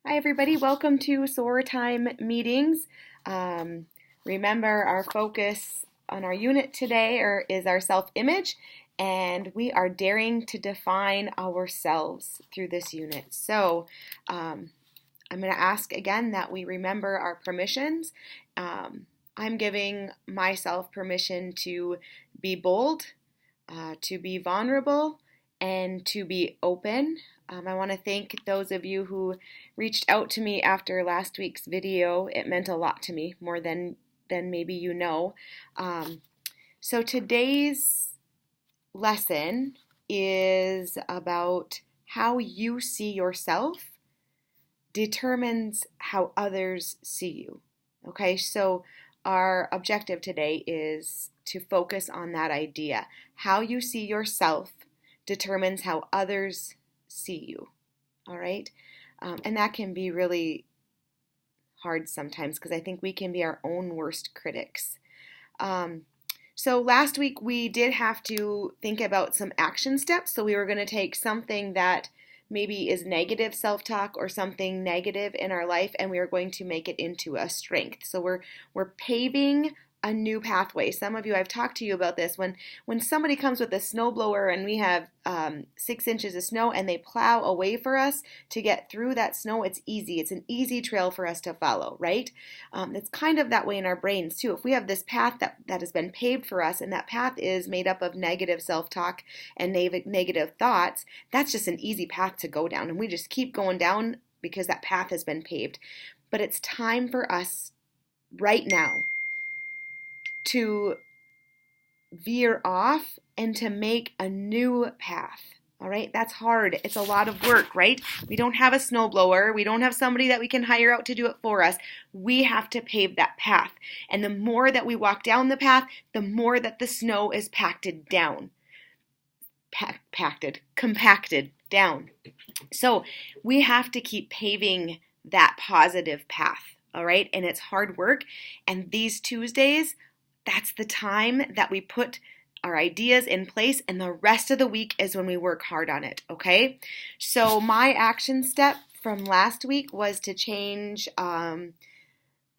Hi, everybody. Welcome to SOAR Time meetings. Remember, our focus on our unit today is our self-image, and we are daring to define ourselves through this unit. So I'm going to ask again that we remember our permissions. I'm giving myself permission to be bold, to be vulnerable, and to be open. I want to thank those of you who reached out to me after last week's video. It meant a lot to me, more than maybe you know. So today's lesson is about how you see yourself determines how others see you. Okay, so our objective today is to focus on that idea. How you see yourself determines how others see you. All right? And that can be really hard sometimes because I think we can be our own worst critics. So last week we did have to think about some action steps. So we were going to take something that maybe is negative self-talk or something negative in our life, and we are going to make it into a strength. So we're paving a new pathway. Some of you, I've talked to you about this. When somebody comes with a snowblower and we have 6 inches of snow and they plow a way for us to get through that snow, it's easy. It's an easy trail for us to follow, right? It's kind of that way in our brains too. If we have this path that has been paved for us, and that path is made up of negative self-talk and negative thoughts, that's just an easy path to go down. And we just keep going down because that path has been paved. But it's time for us right now to veer off and to make a new path. All right, that's hard. It's a lot of work, right? We don't have a snowblower. We don't have somebody that we can hire out to do it for us. We have to pave that path. And the more that we walk down the path, the more that the snow is compacted down. So we have to keep paving that positive path. All right, and it's hard work. And these Tuesdays, that's the time that we put our ideas in place, and the rest of the week is when we work hard on it, okay? So my action step from last week was to change the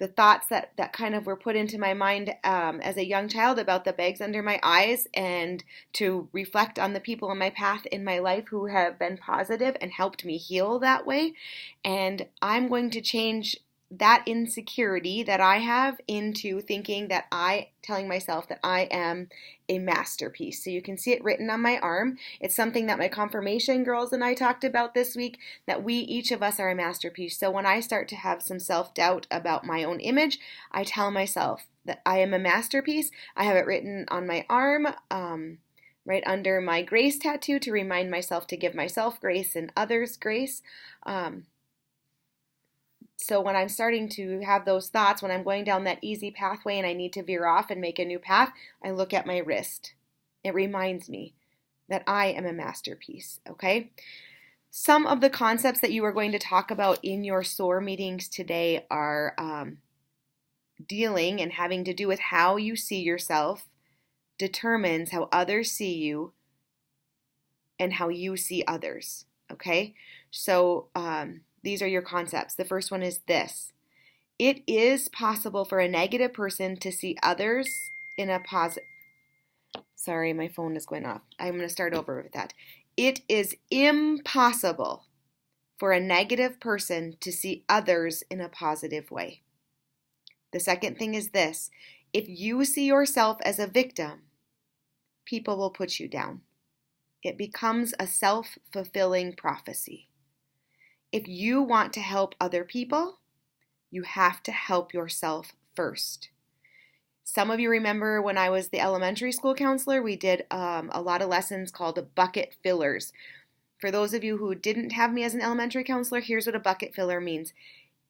thoughts that kind of were put into my mind as a young child about the bags under my eyes, and to reflect on the people in my path in my life who have been positive and helped me heal that way. And I'm going to change that insecurity that I have into telling myself that I am a masterpiece. So you can see it written on my arm. It's something that my confirmation girls and I talked about this week, that each of us are a masterpiece. So when I start to have some self-doubt about my own image, I tell myself that I am a masterpiece. I have it written on my arm, right under my grace tattoo, to remind myself to give myself grace and others grace. So when I'm starting to have those thoughts, when I'm going down that easy pathway and I need to veer off and make a new path, I look at my wrist. It reminds me that I am a masterpiece, okay? Some of the concepts that you are going to talk about in your SOAR meetings today are dealing and having to do with how you see yourself determines how others see you and how you see others, okay? So, these are your concepts. The first one is this. It is possible for a negative person to see others in a positive... Sorry, my phone is going off. I'm going to start over with that. It is impossible for a negative person to see others in a positive way. The second thing is this. If you see yourself as a victim, people will put you down. It becomes a self-fulfilling prophecy. If you want to help other people, you have to help yourself first. Some of you remember when I was the elementary school counselor, we did a lot of lessons called bucket fillers. For those of you who didn't have me as an elementary counselor, here's what a bucket filler means.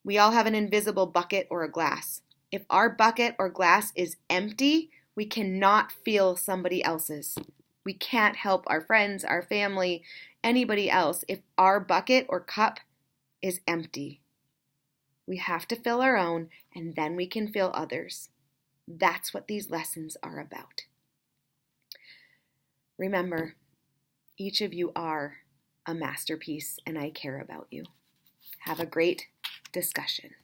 We all have an invisible bucket or a glass. If our bucket or glass is empty, we cannot fill somebody else's. We can't help our friends, our family, anybody else if our bucket or cup is empty. We have to fill our own, and then we can fill others. That's what these lessons are about. Remember, each of you are a masterpiece, and I care about you. Have a great discussion.